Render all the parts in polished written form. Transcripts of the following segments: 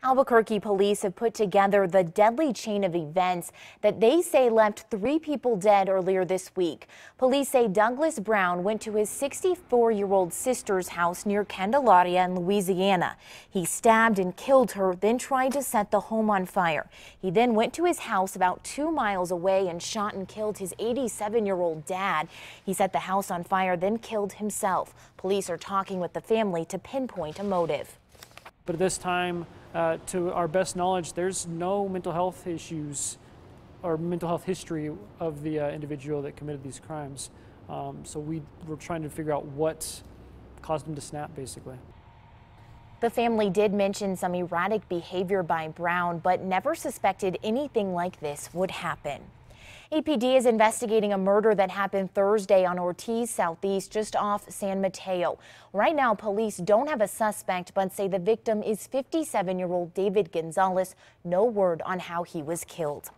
Albuquerque police have put together the deadly chain of events that they say left 3 people dead earlier this week. Police say Douglas Brown went to his 64-year-old sister's house near Candelaria in Louisiana. He stabbed and killed her, then tried to set the home on fire. He then went to his house about 2 miles away and shot and killed his 87-year-old dad. He set the house on fire, then killed himself. Police are talking with the family to pinpoint a motive. But at this time, to our best knowledge, there's no mental health issues or mental health history of the individual that committed these crimes. So we're trying to figure out what caused him to snap, basically. The family did mention some erratic behavior by Brown, but never suspected anything like this would happen. APD is investigating a murder that happened Thursday on Ortiz Southeast, just off San Mateo. Right now, police don't have a suspect, but say the victim is 57-year-old David Gonzalez. No word on how he was killed.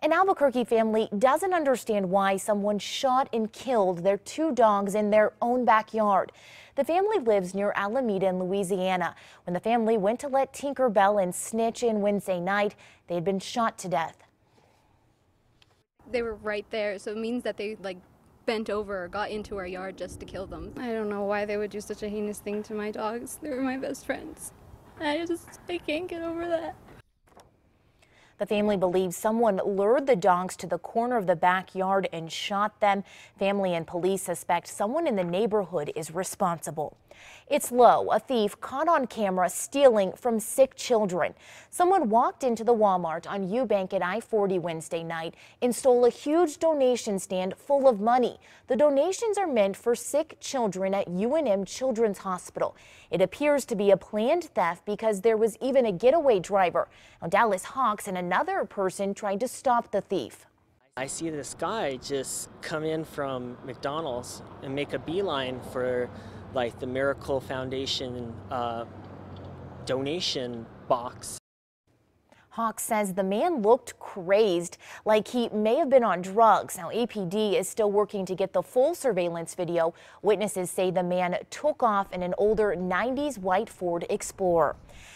An Albuquerque family doesn't understand why someone shot and killed their 2 dogs in their own backyard. The family lives near Alameda in Louisiana. When the family went to let Tinkerbell and Snitch in Wednesday night, they had been shot to death. They were right there, so it means that they bent over or got into our yard just to kill them. I don't know why they would do such a heinous thing to my dogs. They were my best friends. I can't get over that. The family believes someone lured the dogs to the corner of the backyard and shot them. Family and police suspect someone in the neighborhood is responsible. It's Low, a thief caught on camera stealing from sick children. Someone walked into the Walmart on Eubank at I-40 Wednesday night and stole a huge donation stand full of money. The donations are meant for sick children at UNM Children's Hospital. It appears to be a planned theft because there was even a getaway driver. Now, Dallas Hawks and another person tried to stop the thief. I see this guy just come in from McDonald's and make a beeline for the Miracle Foundation donation box. Hawks says the man looked crazed, like he may have been on drugs. Now, APD is still working to get the full surveillance video. Witnesses say the man took off in an older 90s white Ford Explorer.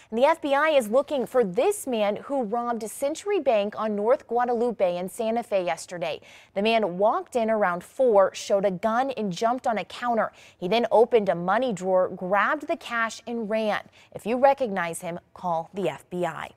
And the FBI is looking for this man who robbed Century Bank on North Guadalupe in Santa Fe yesterday. The man walked in around 4, showed a gun and jumped on a counter. He then opened a money drawer, grabbed the cash and ran. If you recognize him, call the FBI.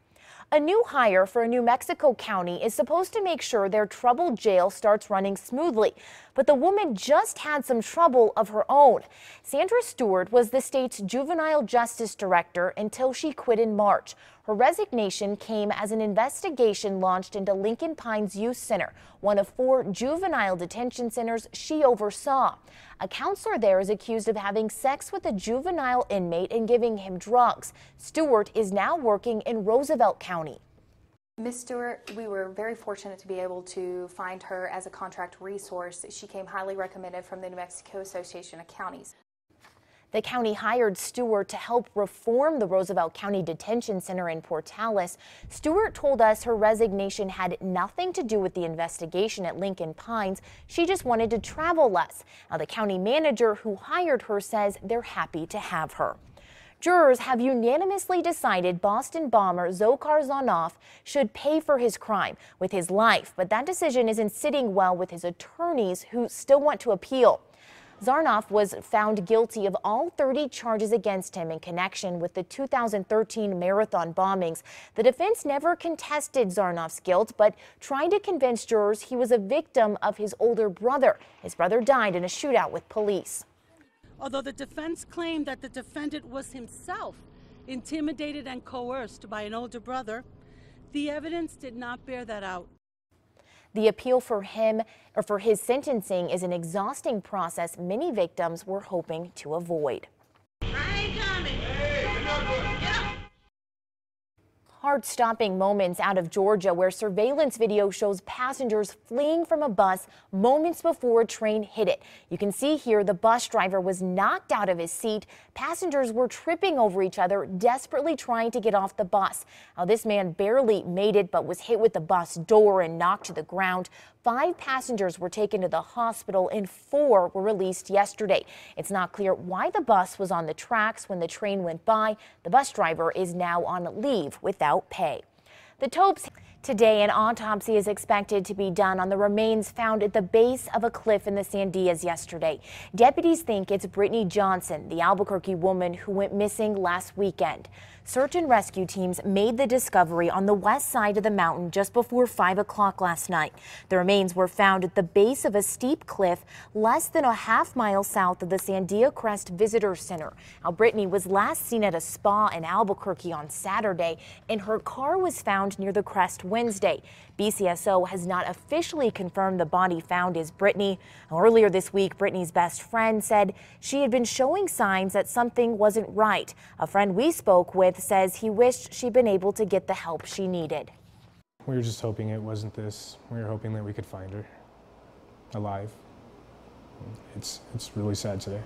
A new hire for a New Mexico county is supposed to make sure their troubled jail starts running smoothly. But the woman just had some trouble of her own. Sandra Stewart was the state's juvenile justice director until she quit in March. Her resignation came as an investigation launched into Lincoln Pines Youth Center, one of 4 juvenile detention centers she oversaw. A counselor there is accused of having sex with a juvenile inmate and giving him drugs. Stewart is now working in Roosevelt County. Ms. Stewart, we were very fortunate to be able to find her as a contract resource. She came highly recommended from the New Mexico Association of Counties. The county hired Stewart to help reform the Roosevelt County Detention Center in Portales. Stewart told us her resignation had nothing to do with the investigation at Lincoln Pines. She just wanted to travel less. Now, the county manager who hired her says they're happy to have her. Jurors have unanimously decided Boston bomber Dzhokhar Zarnoff should pay for his crime with his life, but that decision isn't sitting well with his attorneys who still want to appeal. Zarnoff was found guilty of all 30 charges against him in connection with the 2013 marathon bombings. The defense never contested Zarnoff's guilt, but tried to convince jurors he was a victim of his older brother. His brother died in a shootout with police. Although the defense claimed that the defendant was himself intimidated and coerced by an older brother, the evidence did not bear that out. The appeal for him or for his sentencing is an exhausting process many victims were hoping to avoid. Heart-stopping moments out of Georgia where surveillance video shows passengers fleeing from a bus moments before a train hit it. You can see here the bus driver was knocked out of his seat. Passengers were tripping over each other, desperately trying to get off the bus. Now, this man barely made it but was hit with the bus door and knocked to the ground. 5 passengers were taken to the hospital and 4 were released yesterday. It's not clear why the bus was on the tracks when the train went by. The bus driver is now on leave without pay. The Topes. Today, an autopsy is expected to be done on the remains found at the base of a cliff in the Sandias yesterday. Deputies think it's Brittany Johnson, the Albuquerque woman who went missing last weekend. Search and rescue teams made the discovery on the west side of the mountain just before 5 o'clock last night. The remains were found at the base of a steep cliff less than a half-mile south of the Sandia Crest Visitor Center. Now, Brittany was last seen at a spa in Albuquerque on Saturday, and her car was found near the crest Wednesday. BCSO has not officially confirmed the body found is Brittany. Earlier this week, Brittany's best friend said she had been showing signs that something wasn't right. A friend we spoke with says he wished she'd been able to get the help she needed. We were just hoping it wasn't this. We were hoping that we could find her alive. It's really sad today.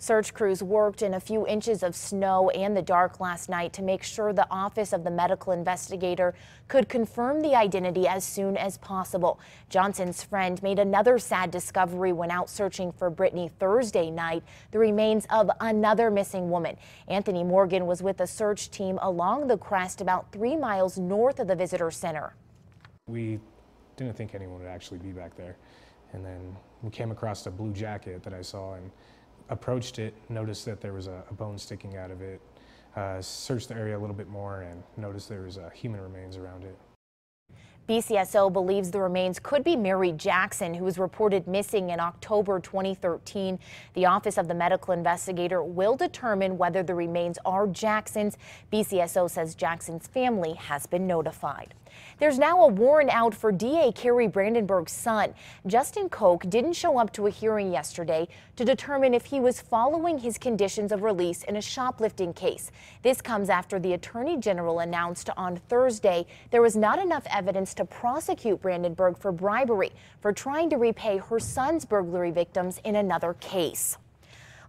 Search crews worked in a few inches of snow and the dark last night to make sure the office of the medical investigator could confirm the identity as soon as possible. Johnson's friend made another sad discovery when out searching for Brittany Thursday night, the remains of another missing woman. Anthony Morgan was with a search team along the crest about 3 miles north of the visitor center. We didn't think anyone would actually be back there. And then we came across a blue jacket that I saw and approached it, noticed that there was a bone sticking out of it, searched the area a little bit more and noticed there was human remains around it. BCSO believes the remains could be Mary Jackson, who was reported missing in October 2013. The Office of the Medical Investigator will determine whether the remains are Jackson's. BCSO says Jackson's family has been notified. There's now a warrant out for DA Kerry Brandenburg's son. Justin Koch didn't show up to a hearing yesterday to determine if he was following his conditions of release in a shoplifting case. This comes after the Attorney General announced on Thursday there was not enough evidence to prosecute Brandenburg for bribery for trying to repay her son's burglary victims in another case.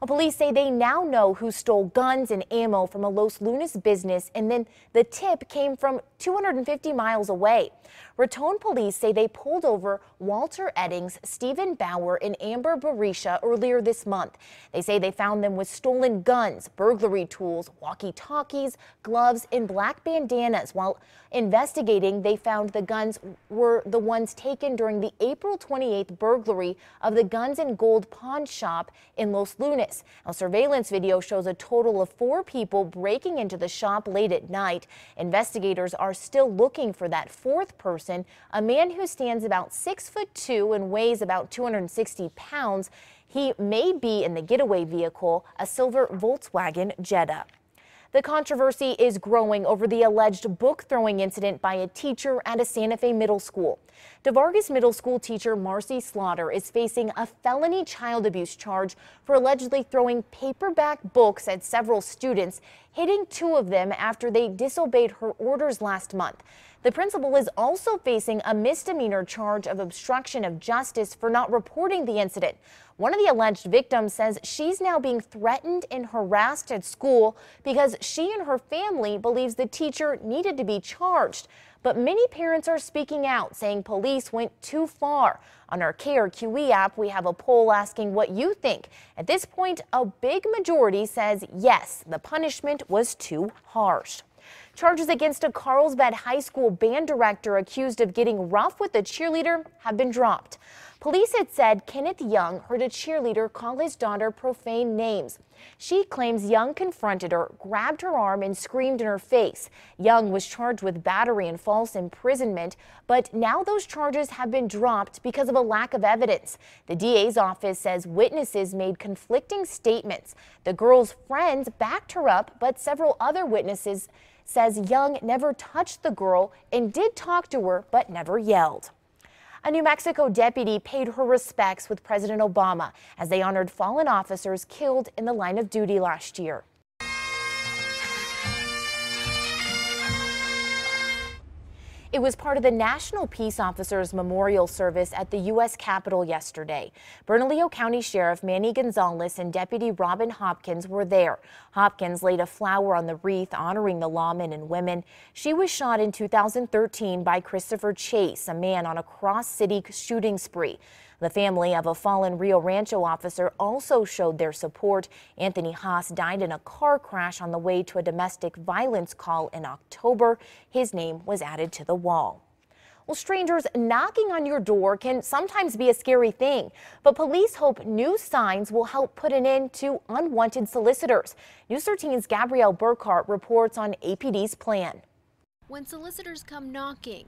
Police say they now know who stole guns and ammo from a Los Lunas business, and then the tip came from 250 miles away. Raton police say they pulled over Walter Eddings, Stephen Bauer, and Amber Barisha earlier this month. They say they found them with stolen guns, burglary tools, walkie-talkies, gloves, and black bandanas. While investigating, they found the guns were the ones taken during the April 28th burglary of the Guns and Gold pawn shop in Los Lunas. Now, surveillance video shows a total of 4 people breaking into the shop late at night. Investigators are still looking for that 4th person, a man who stands about 6'2" and weighs about 260 pounds. He may be in the getaway vehicle, a silver Volkswagen Jetta. The controversy is growing over the alleged book-throwing incident by a teacher at a Santa Fe middle school. DeVargas Middle School teacher Marcy Slaughter is facing a felony child abuse charge for allegedly throwing paperback books at several students, hitting 2 of them after they disobeyed her orders last month. The principal is also facing a misdemeanor charge of obstruction of justice for not reporting the incident. One of the alleged victims says she's now being threatened and harassed at school because she and her family believes the teacher needed to be charged. But many parents are speaking out, saying police went too far. On our KRQE app, we have a poll asking what you think. At this point, a big majority says yes, the punishment was too harsh. Charges against a Carlsbad High School band director accused of getting rough with a cheerleader have been dropped. Police had said Kenneth Young heard a cheerleader call his daughter profane names. She claims Young confronted her, grabbed her arm, and screamed in her face. Young was charged with battery and false imprisonment, but now those charges have been dropped because of a lack of evidence. The DA's office says witnesses made conflicting statements. The girl's friends backed her up, but several other witnesses says Young never touched the girl and did talk to her, but never yelled. A New Mexico deputy paid her respects with President Obama as they honored fallen officers killed in the line of duty last year. It was part of the National Peace Officers Memorial Service at the U.S. Capitol yesterday. Bernalillo County Sheriff Manny Gonzalez and Deputy Robin Hopkins were there. Hopkins laid a flower on the wreath honoring the lawmen and women. She was shot in 2013 by Christopher Chase, a man on a cross-city shooting spree. The family of a fallen Rio Rancho officer also showed their support. Anthony Haas died in a car crash on the way to a domestic violence call in October. His name was added to the wall. Well, strangers knocking on your door can sometimes be a scary thing, but police hope new signs will help put an end to unwanted solicitors. News 13's Gabrielle Burkhart reports on APD's plan. When solicitors come knocking,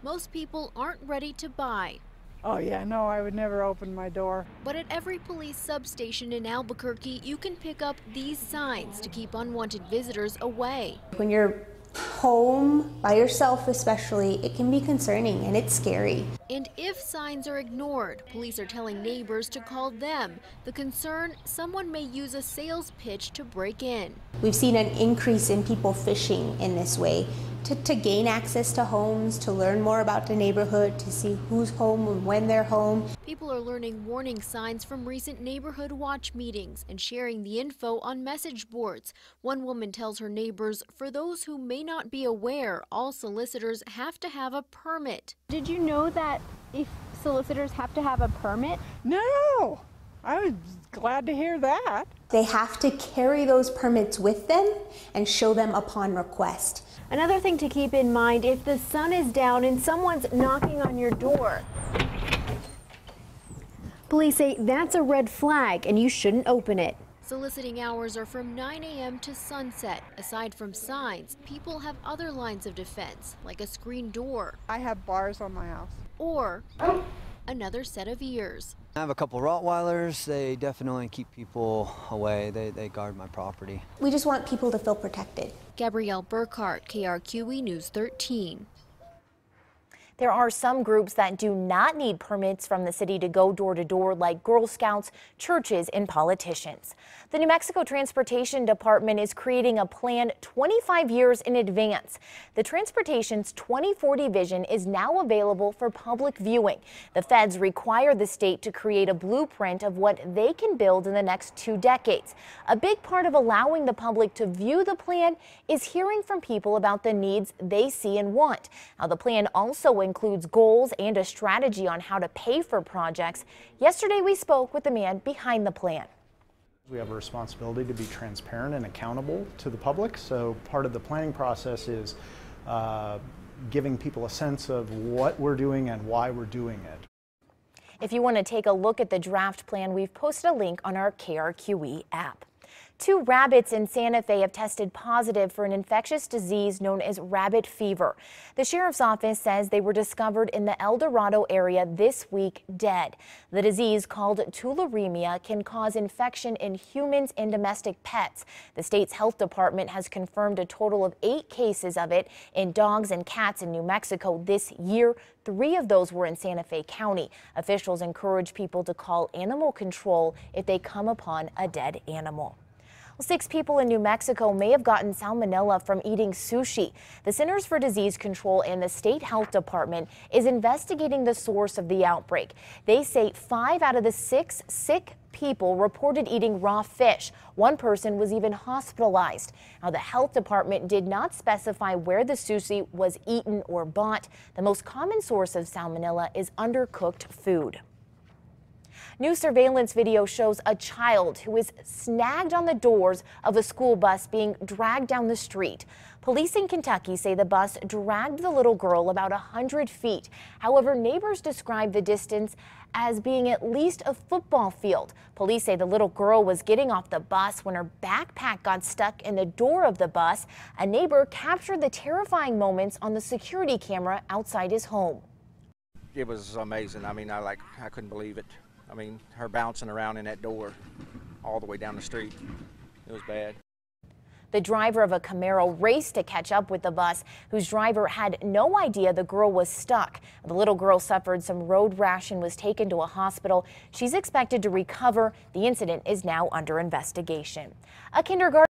most people aren't ready to buy. Oh yeah, no, I would never open my door. But at every police substation in Albuquerque, you can pick up these signs to keep unwanted visitors away. When you're home by yourself especially, it can be concerning and it's scary. And if signs are ignored, police are telling neighbors to call them. The concern, someone may use a sales pitch to break in. We've seen an increase in people fishing in this way to gain access to homes, to learn more about the neighborhood, to see who's home and when they're home. People are learning warning signs from recent neighborhood watch meetings and sharing the info on message boards. One woman tells her neighbors, for those who may not be aware, all solicitors have to have a permit. Did you know that if solicitors have to have a permit? No, I was glad to hear that. They have to carry those permits with them and show them upon request. Another thing to keep in mind, if the sun is down and someone's knocking on your door, police say that's a red flag and you shouldn't open it. Soliciting hours are from 9 a.m. to sunset. Aside from signs, people have other lines of defense, like a screen door. I have bars on my house. Or another set of ears. I have a couple Rottweilers. They definitely keep people away. They guard my property. We just want people to feel protected. Gabrielle Burkhart, KRQE News 13. There are some groups that do not need permits from the city to go door to door, like Girl Scouts, churches, and politicians. The New Mexico Transportation Department is creating a plan 25 years in advance. The Transportation's 2040 vision is now available for public viewing. The feds require the state to create a blueprint of what they can build in the next 2 decades. A big part of allowing the public to view the plan is hearing from people about the needs they see and want. Now, the plan also includes goals and a strategy on how to pay for projects. Yesterday, we spoke with the man behind the plan. We have a responsibility to be transparent and accountable to the public, so part of the planning process is giving people a sense of what we're doing and why we're doing it. If you want to take a look at the draft plan, we've posted a link on our KRQE app. 2 rabbits in Santa Fe have tested positive for an infectious disease known as rabbit fever. The sheriff's office says they were discovered in the El Dorado area this week dead. The disease, called tularemia, can cause infection in humans and domestic pets. The state's health department has confirmed a total of 8 cases of it in dogs and cats in New Mexico this year. 3 of those were in Santa Fe County. Officials encourage people to call animal control if they come upon a dead animal. 6 people in New Mexico may have gotten salmonella from eating sushi. The Centers for Disease Control and the state health department is investigating the source of the outbreak. They say 5 out of the 6 sick people reported eating raw fish. 1 person was even hospitalized. Now, the health department did not specify where the sushi was eaten or bought. The most common source of salmonella is undercooked food. New surveillance video shows a child who is snagged on the doors of a school bus being dragged down the street. Police in Kentucky say the bus dragged the little girl about 100 feet. However, neighbors describe the distance as being at least a football field. Police say the little girl was getting off the bus when her backpack got stuck in the door of the bus. A neighbor captured the terrifying moments on the security camera outside his home. It was amazing. I mean, I couldn't believe it. I mean, her bouncing around in that door all the way down the street. It was bad. The driver of a Camaro raced to catch up with the bus, whose driver had no idea the girl was stuck. The little girl suffered some road rash and was taken to a hospital. She's expected to recover. The incident is now under investigation. A kindergarten